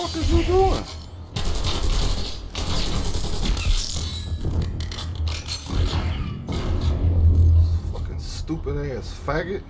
fuck is you doing? Fucking stupid ass faggot.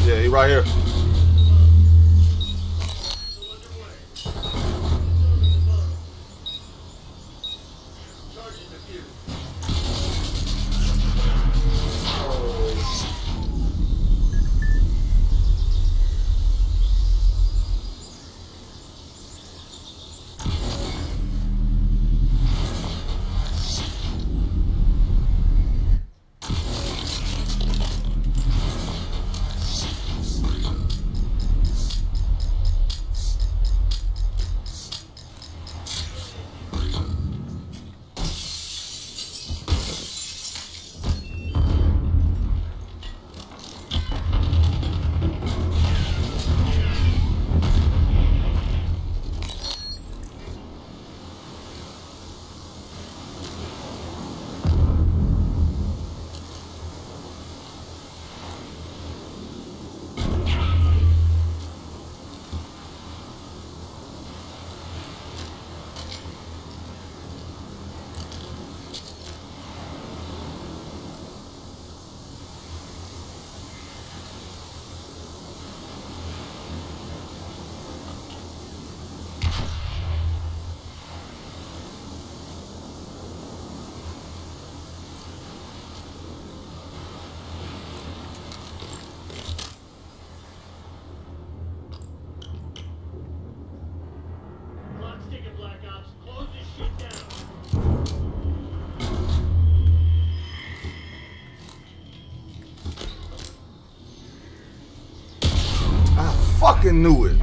Yeah, he right here. Fucking knew it.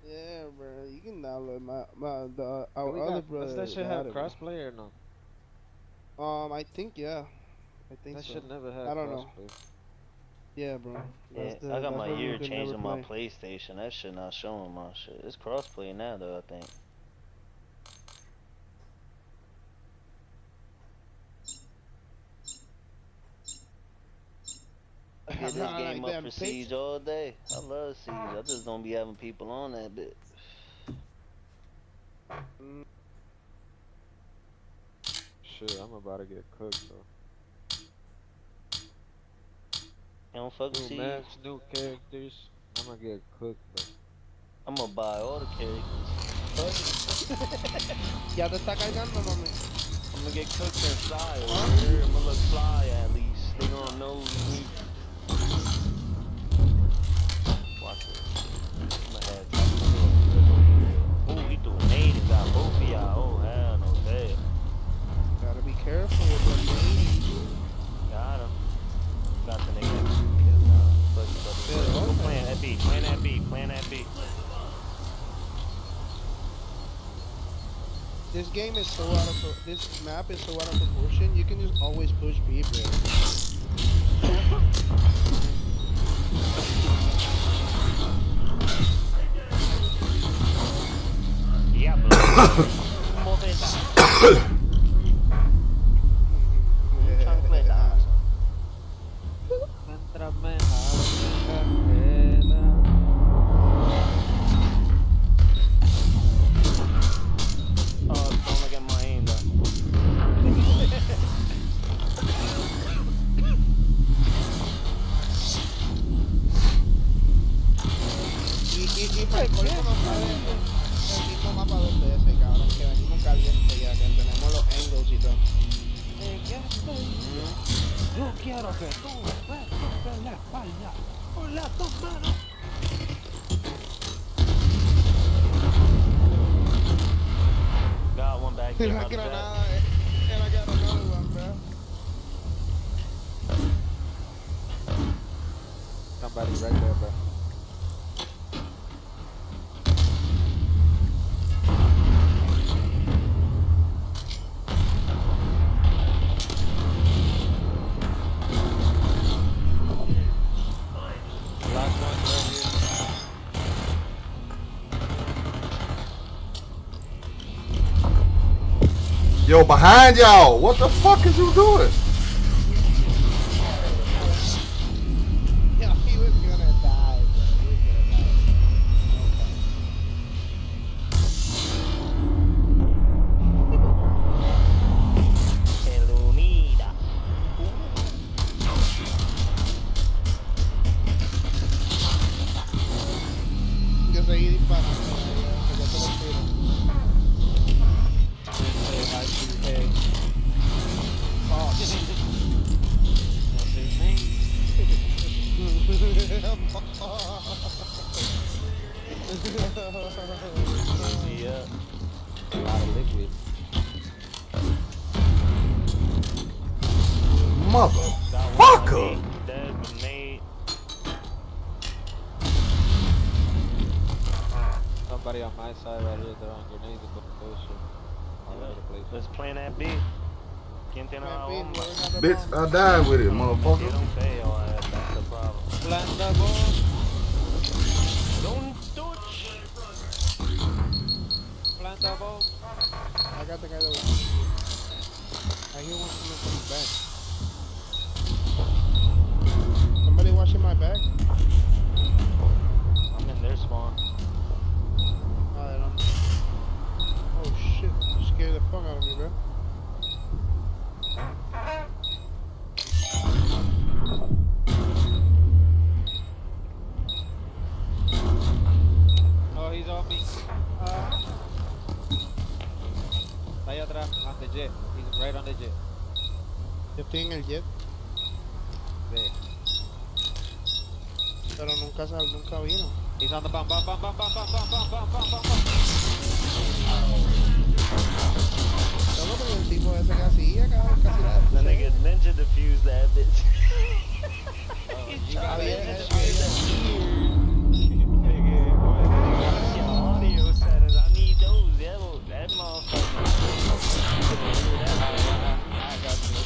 Yeah, bro. You can download our We other got, does brother. that shit have crossplay or no? I think yeah. I think That so. should never I have don't know. crossplay. Yeah, bro. Yeah, I got That's my the one we year could changed never on my play. PlayStation. That shit not showing my shit. It's crossplay now though, I think. I get this I game like up them for pics. Siege all day. I love Siege. I just don't be having people on that bit. Shit, I'm about to get cooked though. You don't fuck with New Siege? maps, new characters. I'm gonna get cooked though. I'm gonna buy all the characters. Ya te está cargando, mami. I'm gonna get cooked inside. I'm gonna look fly at least. They gonna know me. Watch this. I'm gonna have top of the oh, he threw a nade and got both of y'all. Oh, hell no, damn. Gotta be careful with the ladies. Got him. Got the nigga. Go playing that beat. Playing that beat. Playing that beat. This game is so out of this map is so out of proportion. You can just always push B, bro. Yeah, bro. I'm trying to play the house. Oh, don't look at my aim though. Y para el colmo nos sale el mismo mapa 2 veces, cabrón, que venimos calientes ya, que tenemos los angles y todo. Yo quiero que tú me toques la espalda con las dos manos. Got one back here. La About to jack. granada, and I got another one, bro. Somebody right there, bro. Last one right here. Yo, behind y'all. What the fuck is you doing? Yeah, he was gonna die, bro. He was gonna die. Elunida. Yo seguí disparando, porque yo te lo tiro. Yeah. A lot of liquid. Motherfucker. Dead grenade. Somebody on my side right here throwing grenades and putting bullshit all over the place. Let's play that beat. ¿Quién tiene la bomba? Bitch, I died with it, They motherfucker. don't pay your ass. That's the problem. Plant the bomb. Don't touch. Plant the bomb. I got the guy that was. I hear one coming back. Somebody watching my back? I'm in their spawn. I don't. Oh shit! You scared the fuck out of me, bro. Oh, he's on me. Está ahí atrás, on the jet. He's right on the jet. Yo estoy en el jet, There. pero nunca vino. He's on the bomb, bomb, bomb, bomb, bomb, bomb, bomb, bomb, bomb, bomb, bomb, bomb. Luego porque el tipo ese que hacía, cabrón, casi la The nigga ninja defused that bitch. You got Había- it. Nigga, what's your audio settings? I need those. That motherfucker. I got you.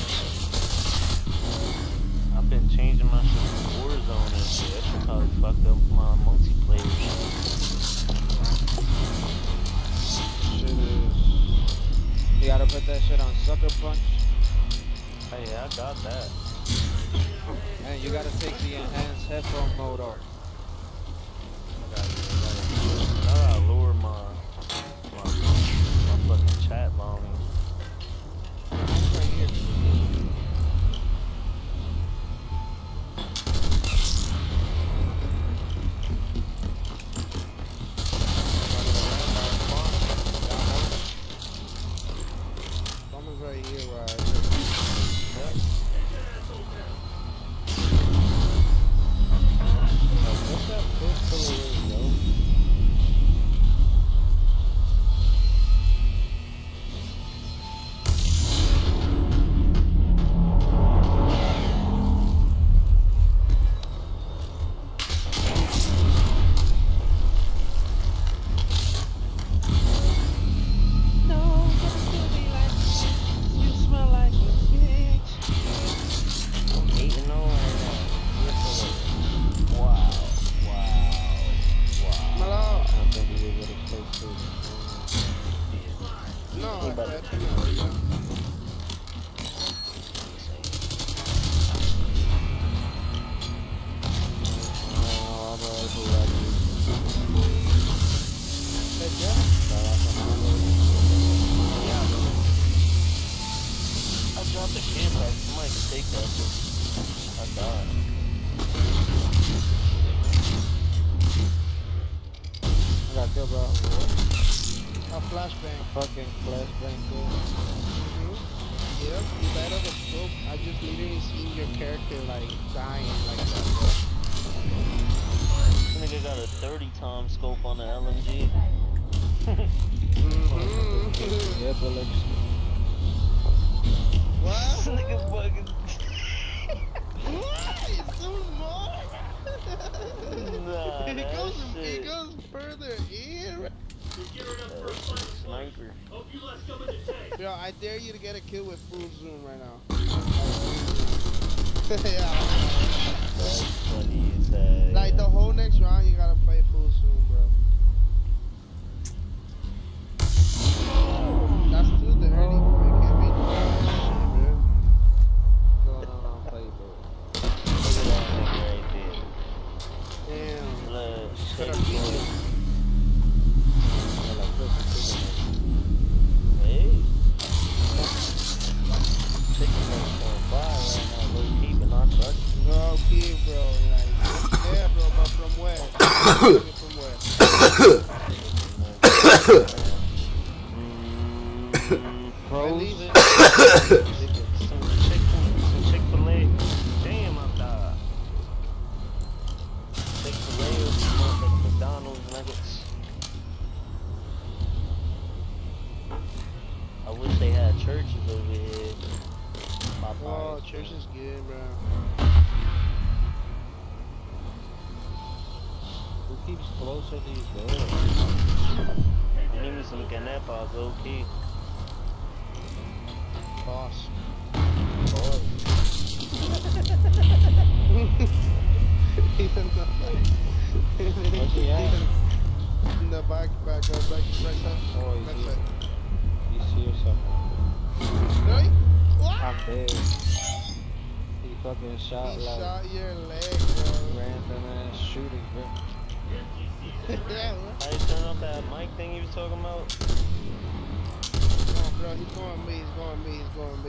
I've been changing my shit to Warzone and shit. That shit probably fucked up my multiplayer shit. Shit is. You gotta put that shit on Sucker Punch. Hey, I got that. And you gotta take the enhanced headphone mode off. I gotta lower my fucking chat volume. right here. Someone's right here where I What's that pistol is, yo? I'm hating on right now. Wow. Malo. I think you would have placed it. No, Hey, buddy. espérate, no. I dropped the kid back. Somebody can take that shit. I died. I got killed by A flashbang. fucking flashbang too. Yep, you died of a stroke. I just literally seen your character like dying like that. This nigga got a 30 time scope on the LMG. Mm-hmm. Yeah, but like, What? This nigga fucking. What? It's so small. Nah, it that goes shit. it goes further in. That's a sniper. Yo, I dare you to get a kill with full zoom right now. Yeah. That's funny as hell. Like the whole next round, you gotta play full zoom, bro. That's too dirty, bro. You can't be doing that shit, bro. no, play, bro. Look at that nigga right there. Damn. Blood, Coulda shit, beat boy. you. Yeah, like, prison, Hey. Chicken nuggets on fire right now, low key, but not touching. No key, bro. Like, yeah, bro, but from where? From where? At least, Some Chick-fil-A. Damn, I died. Chick-fil-A or some motherfucking McDonald's nuggets. I wish they had churches over here. oh, Popeyes, church is good, bro. Who keeps closing these doors? I need me some canepas, low key. Boss. Boy. Where's he at? In the back side. Oh, Back he's side. here. He's here somewhere. Really? What? I'm dead. He fucking shot He like shot your leg, bro. random ass shooting, bro. Yeah, what? How you turn off that mic thing you was talking about? No, bro, he's going B, he's going B, he's going B.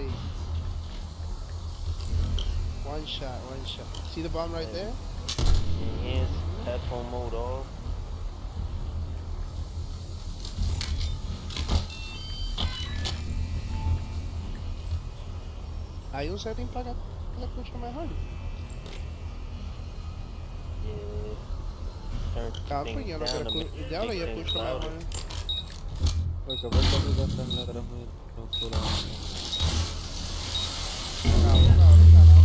One shot. See the bomb right there? Enhance headphone mode off. Hay un setting para que lo escuche mejor. Yeah. Turn Cabrón, things yo no down quiero to escuchar. Diablo, yo make things escucho louder. mejor. Porque vos también estás en la otra mano. Cabrón, ganado.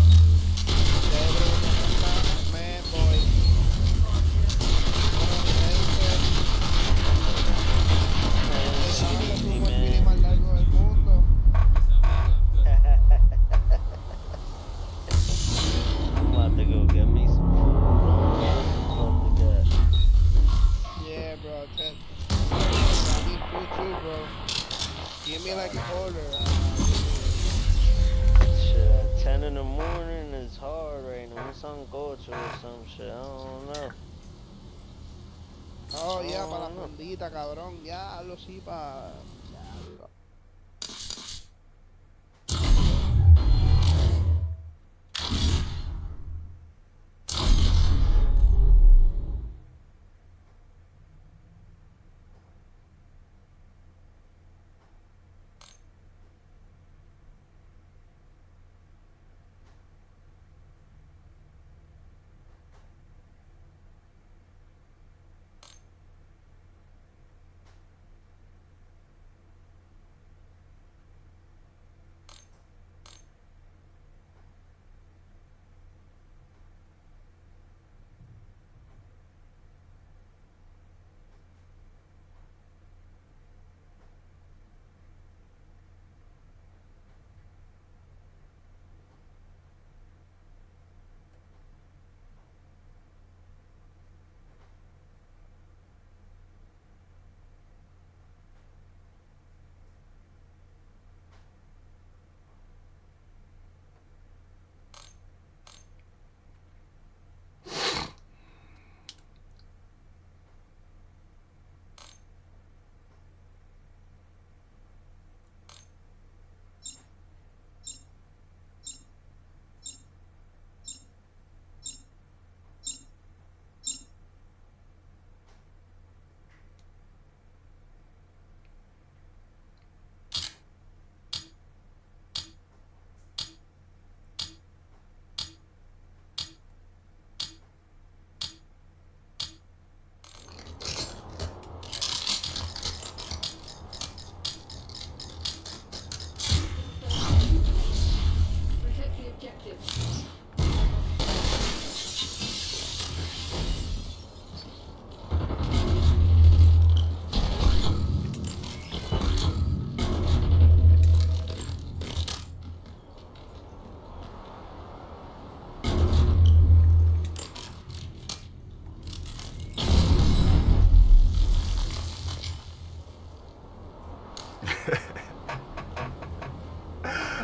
Celebre una ventana, me voy. Bueno, mi gente, el video más largo del mundo. I'm about to go get me some food. What the fuck Yeah, bro. I need food too, bro. Give me like an order. Shit, at 10 in the morning is hard right now. It's on Gocho or some shit. I don't know. Oh, yeah, para la fondita, cabrón. Ya, lo sí, pa.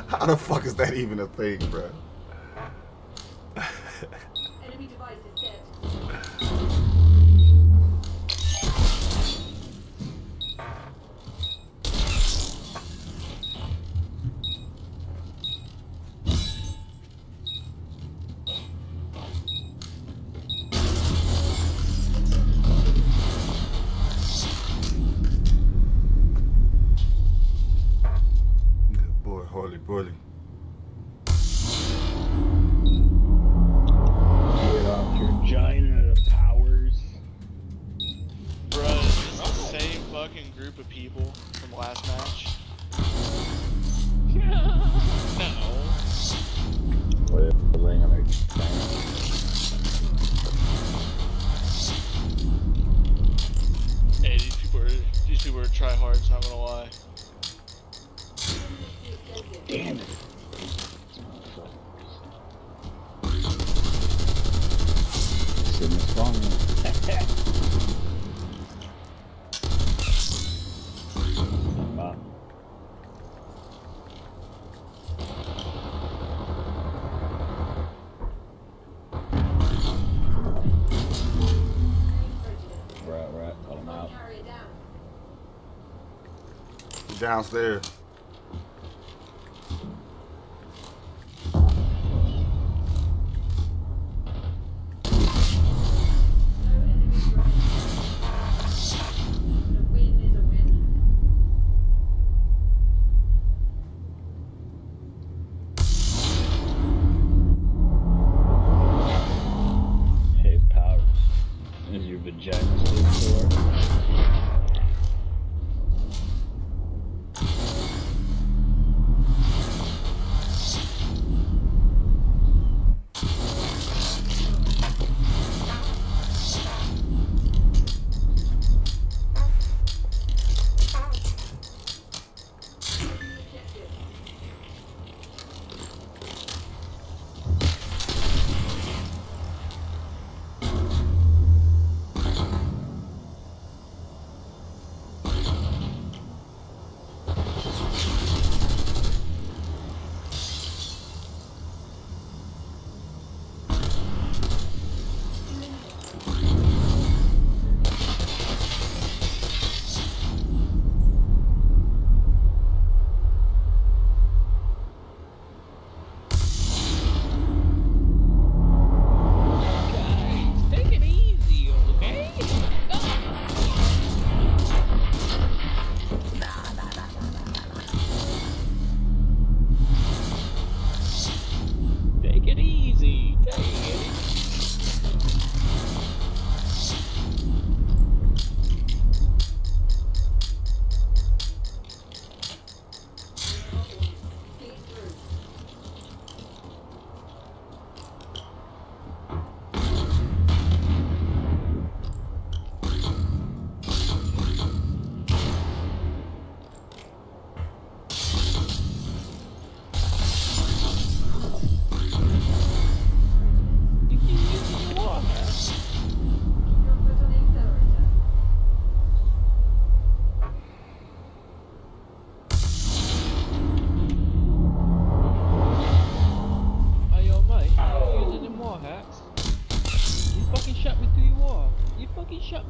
How the fuck is that even a thing, bro? Enemy device is dead. Good boy, Harley Bully. Get off your vagina powers. Bruh, is this the same fucking group of people from last match? No. What the ring on their Hey, these people are tryhards, not gonna lie. Damn it. Sitting this wrong. Wow. Right, call him out. Carry it down. Downstairs. No enemies running. A win is a win. Hey, powers. Is your vagina still sore?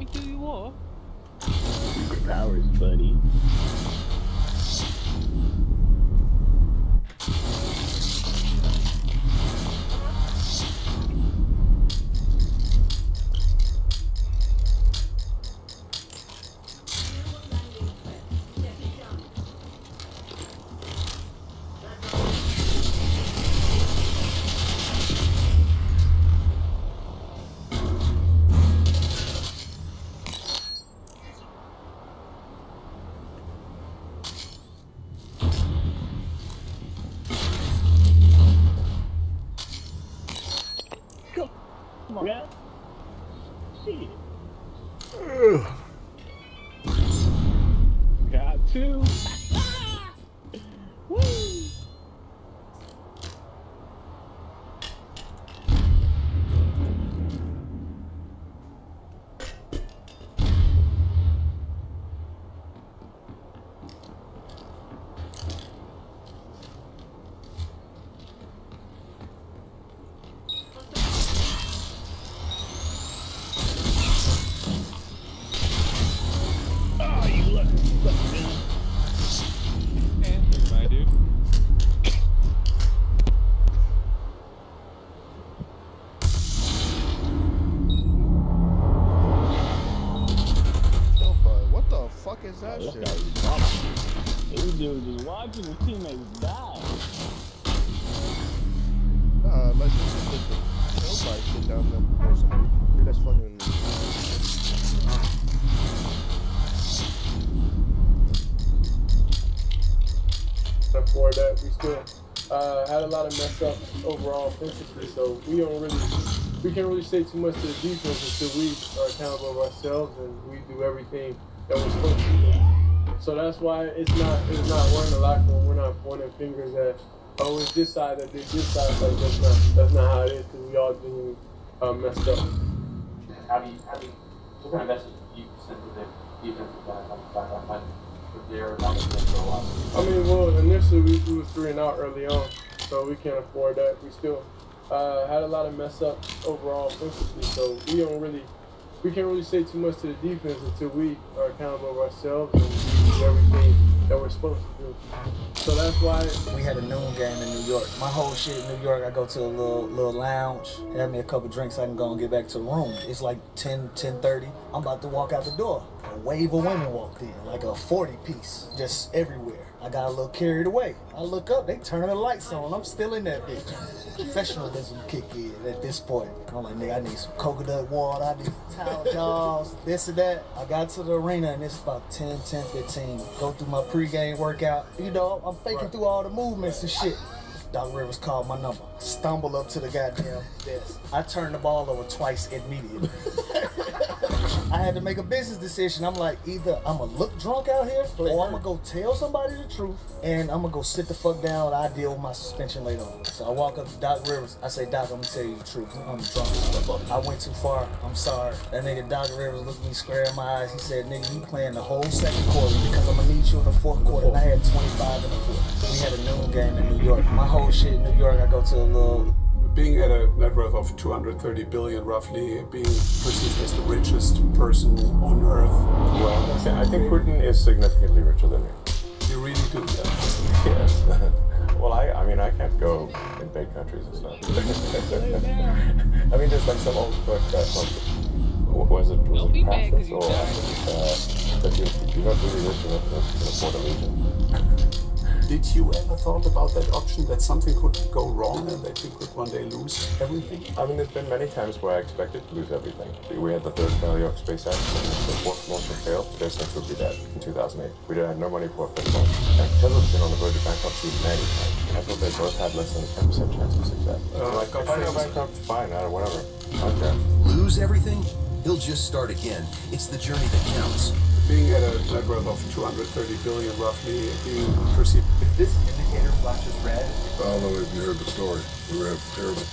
me do you what? Powers, buddy. Come on, guys. Shit. Got two. Woo! Oh, you lucky fucker. Answer, my dude. Yo, bro, what the fuck is that This shit? guy was watching. This dude was just watching his teammates die. Let's just put the hillside shit down there or something. Dude, that's fucking. For that, we still had a lot of mess up overall offensively, so we can't really say too much to the defense until we are accountable of ourselves and we do everything that we're supposed to do. So that's why we're in the locker room, we're not pointing fingers at, oh, it's this side that did this side. Like that's not how it is, because we all do messed up. What kind of message do you send to the defensive guys like they're not going to for a while? I mean, well, initially we was 3-0 early on, so we can't afford that. We still had a lot of mess up overall offensively, so we can't really say too much to the defense until we are accountable of ourselves and we do everything that we're supposed to do. So that's why we had a noon game in New York. My whole shit in New York, I go to a little lounge, have me a couple drinks, I can go and get back to the room. It's like 10:30. I'm about to walk out the door. A wave of women walked in, like a 40 piece, just everywhere. I got a little carried away. I look up, they turn the lights on. I'm still in that bitch. Professionalism kick in at this point. I'm like, nigga, I need some coconut water, I need towel jaws, this and that. I got to the arena and it's about 10:15. Go through my pregame workout. You know, I'm faking through all the movements and shit. Doc Rivers called my number. Stumble up to the goddamn desk. I turned the ball over twice immediately. I had to make a business decision. I'm like, either I'm gonna look drunk out here, or I'm gonna go tell somebody the truth, and I'm gonna go sit the fuck down. I deal with my suspension later on. So I walk up to Doc Rivers. I say, Doc, I'm gonna tell you the truth. I'm drunk. I went too far. I'm sorry. That nigga Doc Rivers looked me square in my eyes. He said, nigga, you playing the whole second quarter because I'm gonna need you in the fourth quarter. And I had 25 in the fourth. We had a noon game in New York. My whole shit in New York, I go to a little. Being at a net worth of 230 billion roughly, being perceived as the richest person on earth. Well, I think Putin is significantly richer than me. You really do that? Yes. Well, I mean, I can't go in big countries and stuff. I mean, there's like some old book that was it Passus or that you're not really rich enough to afford a legion. Did you ever thought about that option, that something could go wrong and that you could one day lose everything? I mean, there's been many times where I expected to lose everything. We had the third failure of SpaceX, and the fourth launch had failed. SpaceX would be dead in 2008. We had no money for a fifth launch. And Tesla's been on the verge of bankruptcy many times. I thought they both had less than a 10% chance of success. Like, if I go bankrupt, fine, whatever. Okay. Lose everything? He'll just start again. It's the journey that counts. Being at a net worth of 230 billion roughly, being perceived. If this indicator flashes red, I don't know if you heard the story. We were terrible.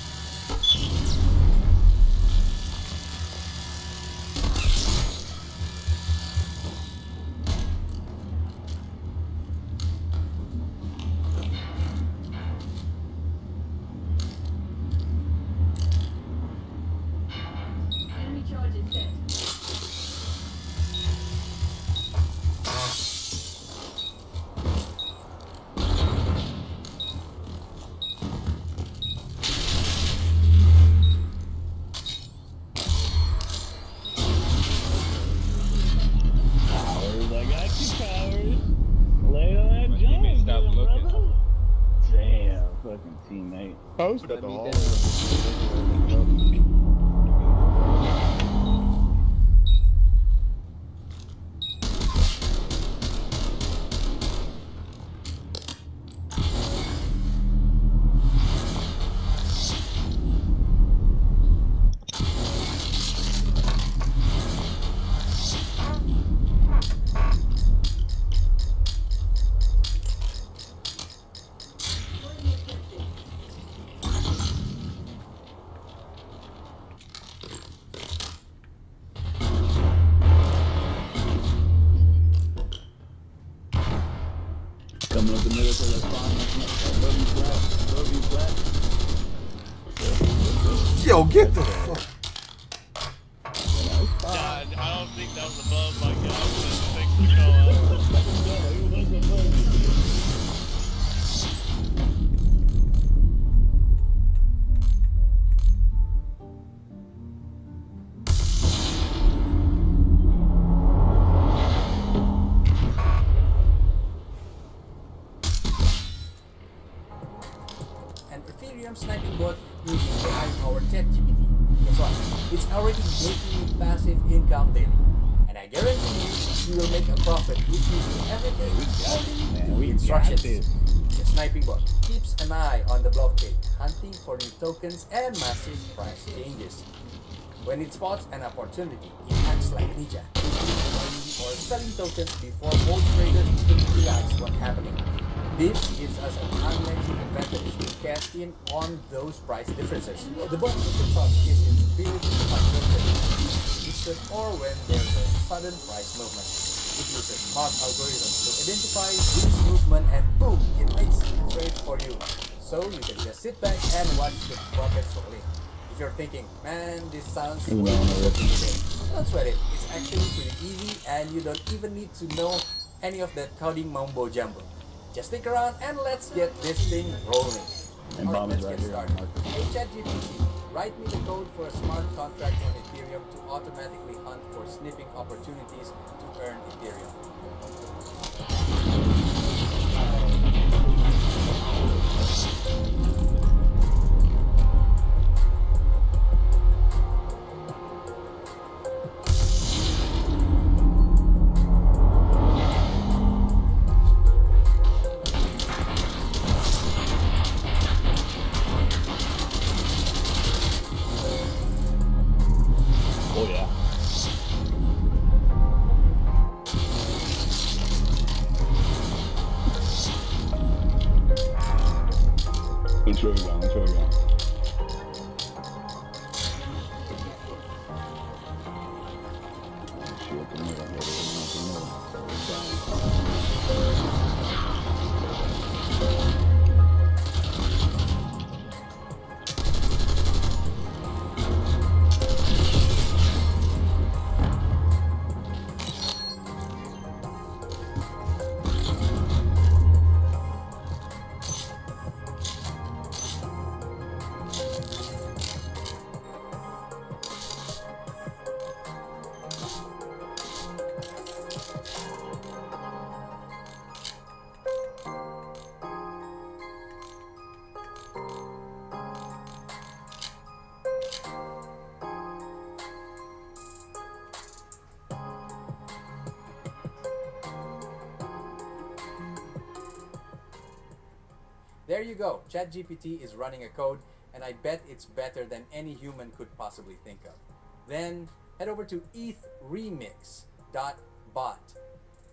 Enemy charges set. Post Put at the the meat hall. Coming up the middle to the W flat. Yo, get the fuck. God, I don't think that was above my guys. Thanks for showing up. An Ethereum sniping bot using AI-powered ChatGPT. Guess what? It's already making me passive income daily. And I guarantee you will make a profit if you do everything according to the instructions. The sniping bot keeps an eye on the blockchain, hunting for new tokens and massive price changes. When it spots an opportunity, it acts like a ninja, or selling tokens before most traders even realize what's happening. This gives us an unmatched advantage to cash in on those price differences. The bot's secret sauce is its ability to adjust or when there's a sudden price movement. It uses smart algorithms to identify this movement and boom, it makes the trade for you. So you can just sit back and watch the profits roll in. If you're thinking, man, this sounds way too complicated, don't sweat it. It's actually pretty easy and you don't even need to know any of that coding mumbo jumbo. Just stick around and let's get this thing rolling. And Alright, Bob is let's right get here on started. the market. Hey ChatGPT, write me the code for a smart contract on Ethereum to automatically hunt for sniffing opportunities to earn Ethereum. Oh yeah. Let's really go. Let's really go. Shit, the middle here. There you go. ChatGPT is running a code, and I bet it's better than any human could possibly think of. Then head over to ethremix.bot.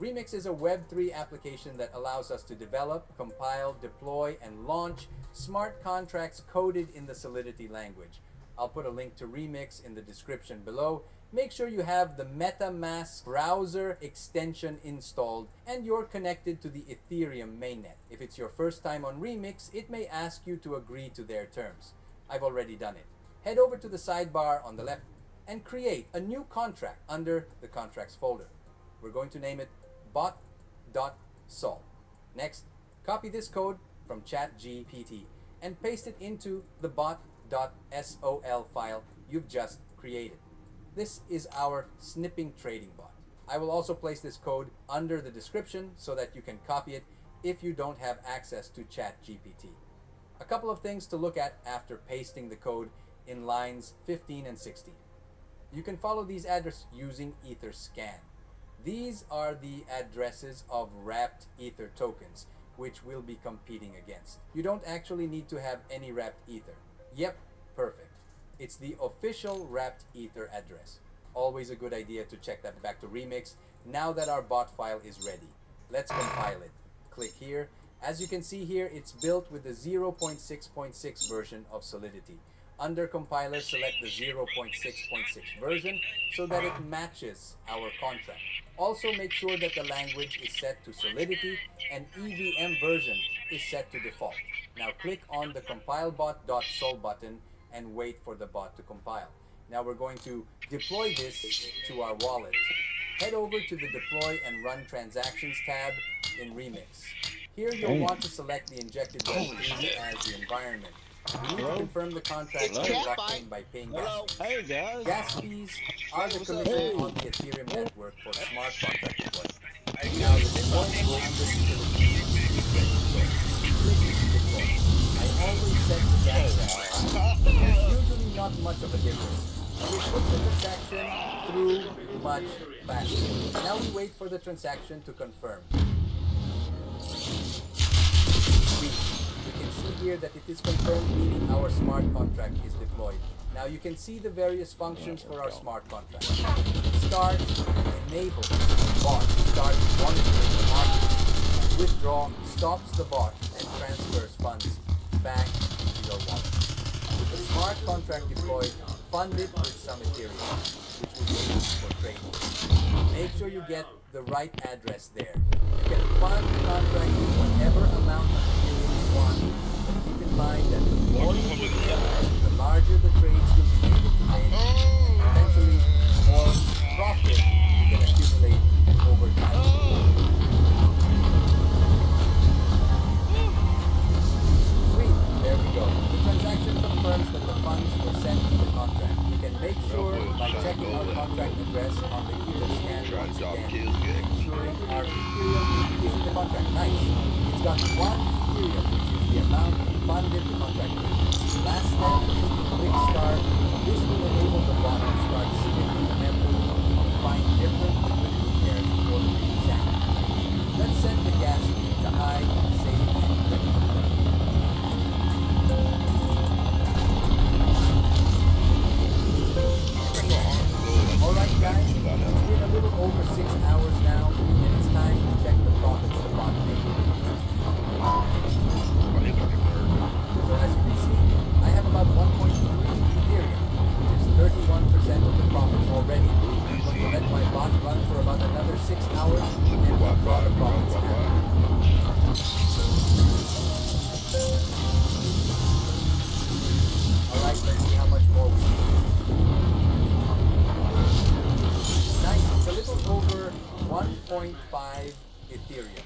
Remix is a Web3 application that allows us to develop, compile, deploy, and launch smart contracts coded in the Solidity language. I'll put a link to Remix in the description below. Make sure you have the MetaMask browser extension installed and you're connected to the Ethereum mainnet. If it's your first time on Remix, it may ask you to agree to their terms. I've already done it. Head over to the sidebar on the left and create a new contract under the contracts folder. We're going to name it bot.sol. Next, copy this code from ChatGPT and paste it into the bot.sol file you've just created. This is our snipping trading bot. I will also place this code under the description so that you can copy it if you don't have access to ChatGPT. A couple of things to look at after pasting the code in lines 15 and 16. You can follow these addresses using Etherscan. These are the addresses of wrapped Ether tokens, which we'll be competing against. You don't actually need to have any wrapped Ether. Yep, perfect. It's the official wrapped Ether address. Always a good idea to check that back to Remix now that our bot file is ready. Let's compile it. Click here. As you can see here, it's built with the 0.6.6 version of Solidity. Under compiler, select the 0.6.6 version so that it matches our contract. Also make sure that the language is set to Solidity and EVM version is set to default. Now click on the compilebot.sol button and wait for the bot to compile. Now we're going to deploy this to our wallet. Head over to the Deploy and Run Transactions tab in Remix. Here you'll want to select the injected Web3 as the environment. You need to confirm the contract to blockchain by paying gas fees. Hey guys. Gas fees are the commission on the Ethereum network for smart contract deployment. Now the deployment will I always set the gas fee. There's usually not much of a difference. We put the transaction through much faster. Now we wait for the transaction to confirm. We can see here that it is confirmed, meaning our smart contract is deployed. Now you can see the various functions for our smart contract. Start, enable, bot, start monitoring the market. Withdraw stops the bot and transfers funds back to your wallet. With the smart contract deployed, fund it with some Ethereum, which will be used for trading. Make sure you get the right address there. You can fund the contract with whatever amount of Ethereum you want, but keep in mind that the more you put in, the larger the trades you'll be able to make, and eventually more profit you can accumulate over time. Sweet, there we go. The transaction confirms that the funds were sent to the contract. You can make sure by checking our contract address on the Etherscan once again, ensuring our Ethereum is in the contract. Nice. It's got 1 Ethereum, which is the amount funded the contract with. Last step is to click start. This will enable the bot to start spinning the network and find different liquidity pairs for the transaction. Let's set the gas fee to high, save, and click confirm. Alright guys, it's been a little over 6 hours now, and it's time to check the profits the bot made. So as you can see, I have about 1.3 Ethereum, which is 31% of the profits already. I'm going to let my bot run for about another 6 hours, and we'll draw the profits after. Alright, let's see how much more we need. Nice, it's a little over 1.5 Ethereum.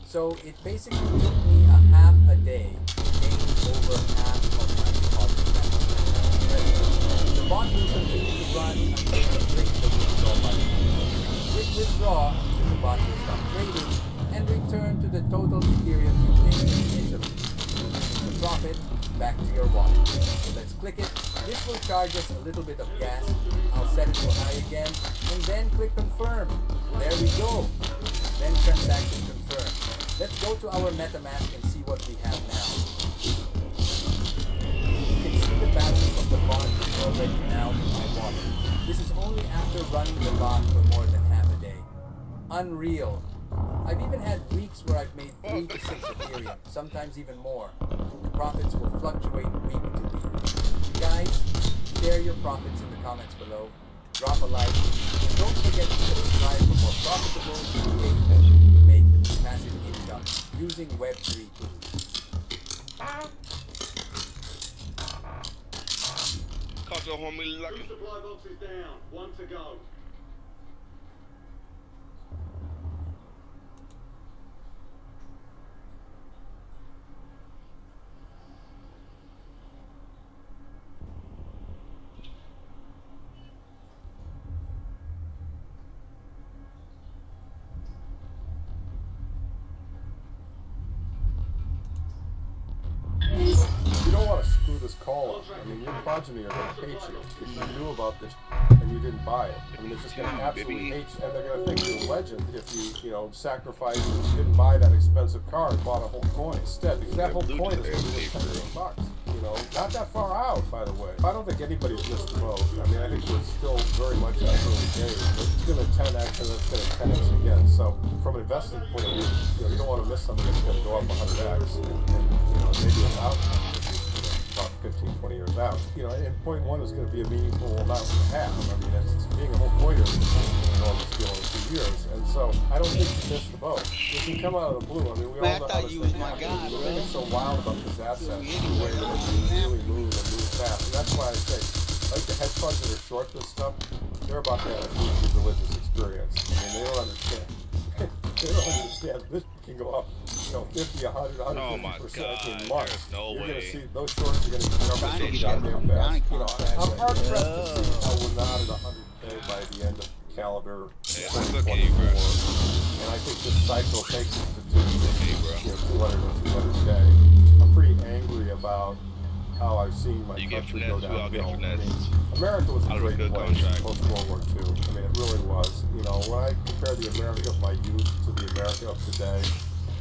So it basically took me a half a day to gain over half of my deposit balance. The bot will continue to run until I click the withdraw button. With withdraw, the bot will stop trading and return to the total Ethereum you gained initially. The profit back to your wallet. So let's click it. This will charge us a little bit of gas. I'll set it to high again and then click confirm. There we go. Then transaction confirmed. Let's go to our MetaMask and see what we have now. You can see the balance of the bot is already now in my wallet. This is only after running the bot for more than half a day. Unreal. I've even had weeks where I've made 3 to 6 Ethereum, sometimes even more. The profits will fluctuate week to week. Guys, share your profits in the comments below. Drop a like. And don't forget to subscribe for more profitable ways to make passive income using Web3 tools. Caught your homie lucky. Supply box is down. 1 to go. call them. I mean, your progeny are going to hate you if you knew about this and you didn't buy it. I mean, they're just going to absolutely hate you, and they're going to think you're a legend if you know, sacrificed and didn't buy that expensive car and bought a whole coin instead, because that whole coin is going to be worth $10 million. You know, not that far out, by the way. I don't think anybody's missed the boat. I mean, I think we're still very much at early days. It's going to 10x and it's going to 10x again. So, from an investing point of view, you know, you don't want to miss something that's going to go up 100x and you know, maybe 1,000 about 15, 20 years out. You know, and point one is going to be a meaningful amount to have. I mean, it's being a whole pointer is an enormous deal in 2 years. And so, I don't think you missed the boat. It can come out of the blue. I mean, we all know how this thing happens. The thing that's so wild about this asset is the way that it can really move and move fast. And that's why I say, like the hedge funds that are short this stuff, they're about to have a huge religious experience. I mean, they don't understand. They don't understand. This can go up, you know, 50, 100, 150% in months. You're going to see those shorts are going to be covered so goddamn fast. You know, I'm hard pressed to see how we're not at 100K by the end of calendar 2024. And I think this cycle takes us to 200 or 200K. I'm pretty angry about how I've seen my country go downhill. I mean, America was a great place post-World War II. I mean, it really was. You know, when I compare the America of my youth to the America of today,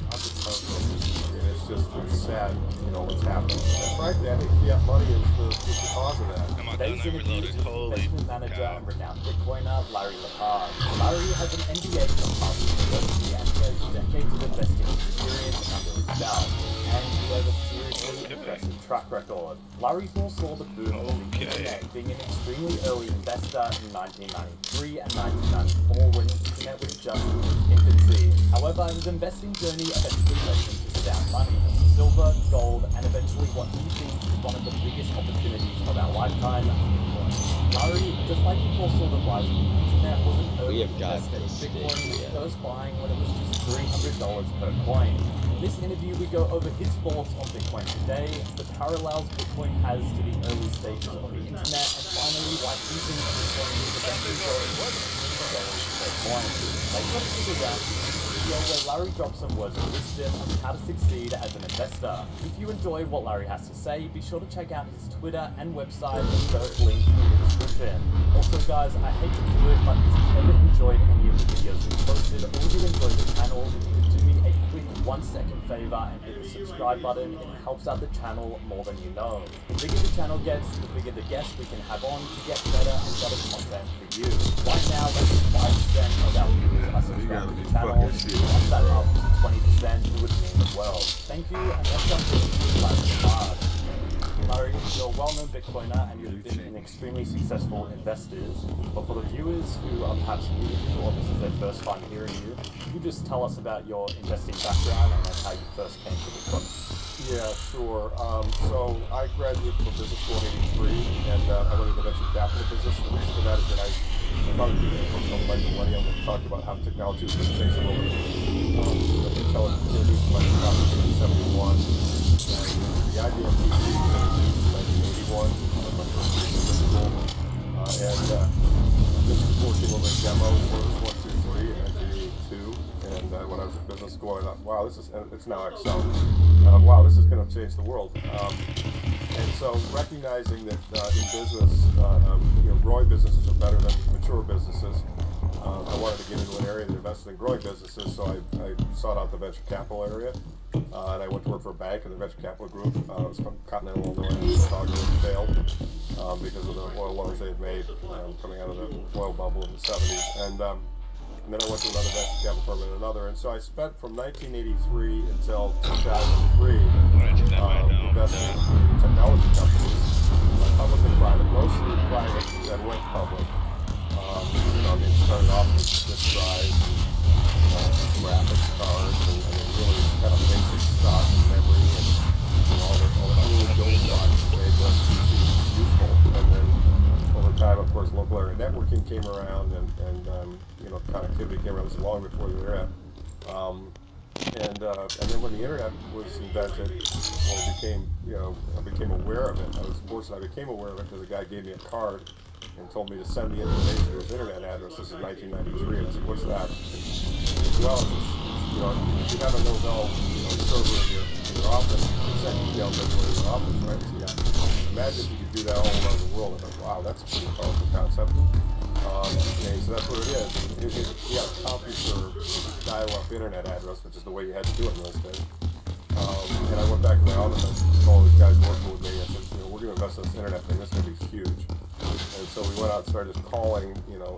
I'm just heartbroken. I mean, it's sad, you know, what's happening. And frankly, I think fiat money is the cause of that. Today's interview is investment manager and renowned Bitcoiner Larry Lepage. Larry has an MBA from Harvard University and has decades of investing experience under his belt, and he has a seriously impressive track record. Larry foresaw the boom of the internet, being an extremely early investor in 1993 and 1994 when the internet was just in its infancy. However, his investing journey eventually led him to sound money, silver, gold, and eventually what he thinks is one of the biggest opportunities of our lifetime, Bitcoin. Larry, just like he foresaw the rise of the internet, was an early investor in Bitcoin, with first buying when it was just $300 per coin. In this interview, we go over his thoughts on Bitcoin today, the parallels Bitcoin has to the early stages of the internet, and finally why using Bitcoin is eventually going to $3 per coin. Make sure to stick around to the video where Larry drops some words of wisdom on how to succeed as an investor. If you enjoy what Larry has to say, be sure to check out his Twitter and website, the first link in the description. Also guys, I hate to do it, but if you've ever enjoyed any of the videos we posted, or you enjoy the channel, you can do me a quick 1-second favor and hit the subscribe button. It helps out the channel more than you know. The bigger the channel gets, the bigger the guests we can have on to get better and better content for you. Right now, less than 5% of our viewers are subscribed to the channel. Once that up to 20%, it would mean the world. Thank you, and let's jump into Larry Lepage. Larry, you're a well-known Bitcoiner and you've been an extremely successful investor. But for the viewers who are perhaps new to you, or this is their first time hearing you, can you just tell us about your investing background and how you first came to Bitcoin? Yeah, sure. So I graduated from business school in '83, and I went into venture capital business. The reason for that is that I thought it was going to like millennium and talked about how technology was going to change the world. Intel introduced venture capital in '71. The IBM PC was introduced in 1981. I went to business school, and business school came over a demo for 1, 2, 3, and 2. And when I was in business school, I thought, wow, it's now Excel. Wow, this is going to change the world. And so recognizing that in business, growing businesses are better than mature businesses, I wanted to get into an area that invested in growing businesses, so I sought out the venture capital area. And I went to work for a bank in the venture capital group. It was from Continental Illinois in Chicago. It failed because of the oil loans they had made coming out of the oil bubble in the 70s. And then I went to another venture capital firm and another. And so I spent from 1983 until 2003 investing in technology companies, public and private, mostly private, then went public. Started off with disk drives, graphics cards, and really kind of basic stock and memory, and all the really building blocks that made them useful. And then over time, of course, local area networking came around, and connectivity came around. This long before the internet. And then when the internet was invented, I became aware of it. I was fortunate I became aware of it because a guy gave me a card and told me to send the information to his internet address. This is 1993. And I said, what's that? Well, if you have a Novell server in your office, you send emails everywhere in your office, right? So imagine if you could do that all around the world. I thought, wow, that's a pretty powerful concept. And so that's what it is. We got a CompuServe dial-up internet address, which is the way you had to do it in those days. And I went back to my office and told these guys working with me, I said, we're going to invest in this internet thing. This is going to be huge. And so we went out and started calling,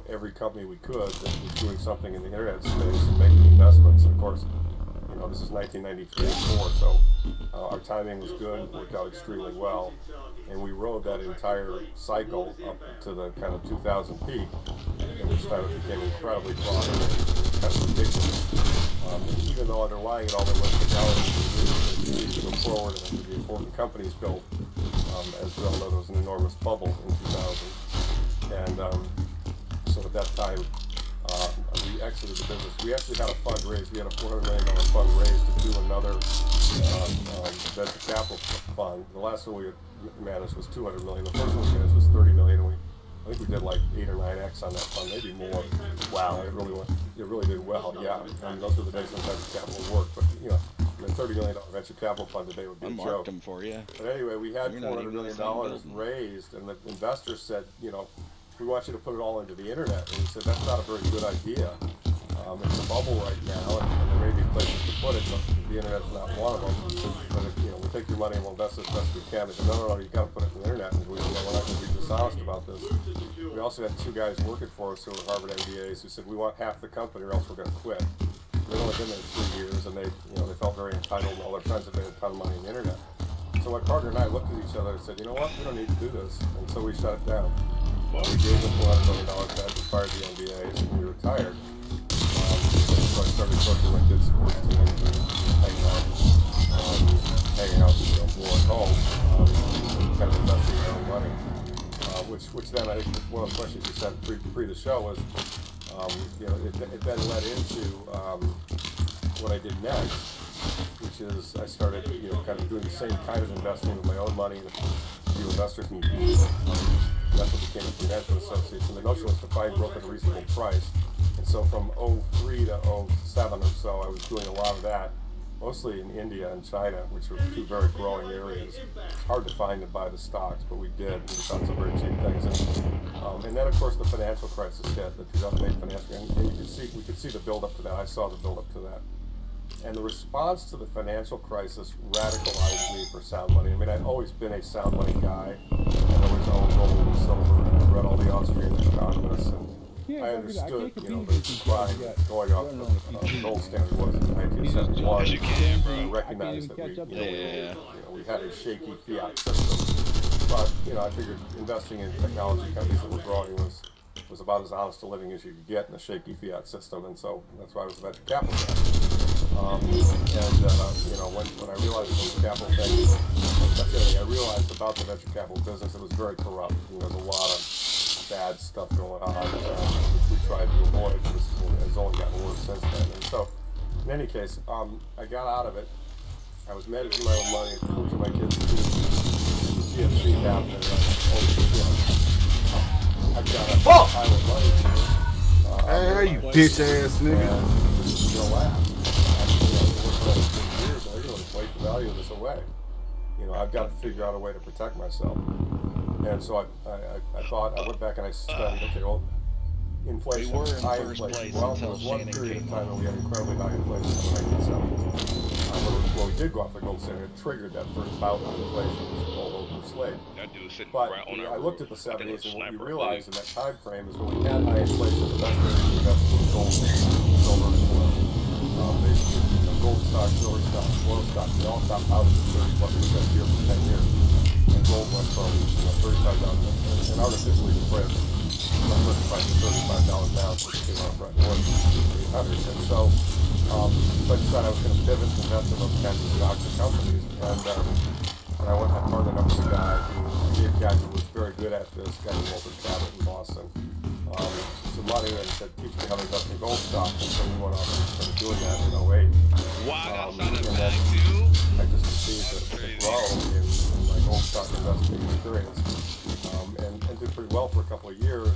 every company we could that was doing something in the internet space and making investments. And of course, this is 1993 and 4, so our timing was good, worked out extremely well, and we rode that entire cycle up to the kind of 2000 peak, at which time it became incredibly broad and kind of ridiculous. Even though underlying it all there was technology to go forward and the important companies built, as we all know, there was an enormous bubble in 2000, and so at that time, we exited the business. We actually had a fundraise. We had a $400 million fundraise to do another venture capital fund. The last one we managed was $200 million. The first one we managed was $30 million. And I think we did like 8 or 9x on that fund, maybe more. Wow, it really did well. Yeah, and those were the days when venture capital worked. But a $30 million venture capital fund today would be a joke. I marked them for you. But anyway, we had $400 million raised, and the investors said, we want you to put it all into the internet. And we said, that's not a very good idea. It's a bubble right now, and there may be places to put it, but the internet's not one of them. But we'll take your money and we'll invest as best we can. They said, no, you got to put it in the internet. And we said, we're not going to be dishonest about this. We also had 2 guys working for us who were Harvard MBAs who said, we want half the company or else we're going to quit. They'd only been there 3 years, and they felt very entitled. All their friends had made a ton of money in the internet. So my partner and I looked at each other and said, you know what, we don't need to do this. And so we shut it down. We gave them $400 million back, fired the MBAs, and we retired. So I started coaching my kids' sports teams and hanging out more at home, kind of investing my own money. Which then I think one of the questions you said pre the show was, it then led into what I did next, which is I started, kind of doing the same kind of investing with my own money and a few investors and that's what became a financial association. The notion was to buy and broker at a reasonable price. And so from 03 to 07 or so, I was doing a lot of that, mostly in India and China, which were 2 very growing areas. It's hard to find and buy the stocks, but we did. We found some very cheap things. And then, of course, the financial crisis hit, the 2008 financial, and we could see the build-up to that. I saw the build-up to that. And the response to the financial crisis radicalized me for sound money. I mean, I'd always been a sound money guy. I'd always owned gold and silver, and I read all the Austrian economists, and I understood, the grind going off the gold standard was in 1971. I recognized that we had a shaky fiat system. But, I figured investing in technology companies that were growing was about as honest a living as you could get in a shaky fiat system, and so that's why I was a venture capital guy. When I realized the venture capital thing, that's the other thing I realized about the venture capital business, it was very corrupt. There's a lot of bad stuff going on, which we tried to avoid, but it's only gotten worse since then. And so, in any case, I got out of it. I was managing my own money, coaching my kids to CFC happened, I've got a pile of money here. You bitch ass nigga. This is gonna last. Years, they're going to inflate the value of this away. I've got to figure out a way to protect myself. And so I thought, I went back and I studied, inflation, high inflation. Well, there was one period of time when we had incredibly high inflation in the 1970s. When we did go off the gold standard, it triggered that first bout of inflation, which was all over slave. But I looked at the 70s, and what we realized in that time frame is when we had high inflation, the best area to invest was gold, silver, and oil. Gold stock, silver stock, oil stock, they all stopped out at 30+% here for 10 years. And gold went from $35 and artificially depressed. $35 to $35 now, so it came out right north of 800. And so I decided I was going to pivot and invest in those kinds of stocks and companies. And I went and partnered up with a guy who was very good at this, a guy named Walter Cabot in Boston. Some money and said, teach me how to invest in gold stocks. And so we went off and started doing that in 08. Wow, and then I just continued to grow in my gold stock investing experience and did pretty well for a couple of years.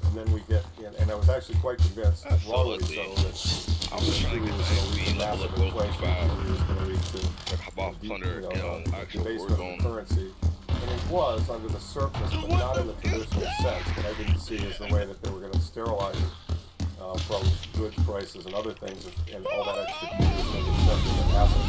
And then we get, and I was actually quite convinced, wrongly so, that I was trying to get the XP level of gold the base of the currency And it was under the surface, but not in the traditional sense. What I didn't see is the way that they were going to sterilize it from goods prices and other things, and all that extra was going to be stuff in the asset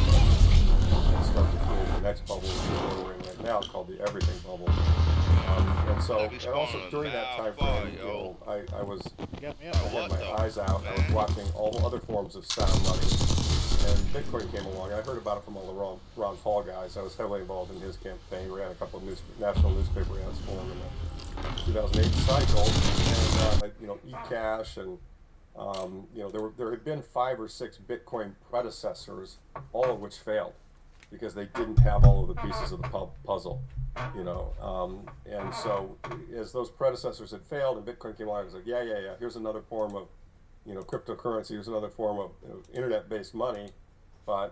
and start to create the next bubble, which we're in right now, called the everything bubble. And so, and also during that time frame, you know, I had my eyes out. I was watching all other forms of sound money, and Bitcoin came along. I heard about it from all the Ron Paul guys. I was heavily involved in his campaign. We ran a couple of national newspaper ads for him in the 2008 cycle, and you know, eCash, and you know, there had been 5 or 6 Bitcoin predecessors, all of which failed because they didn't have all of the pieces of the puzzle, you know. And so as those predecessors had failed and Bitcoin came along, I was like, yeah, here's another form of, you know, cryptocurrency, here's another form of internet-based money, but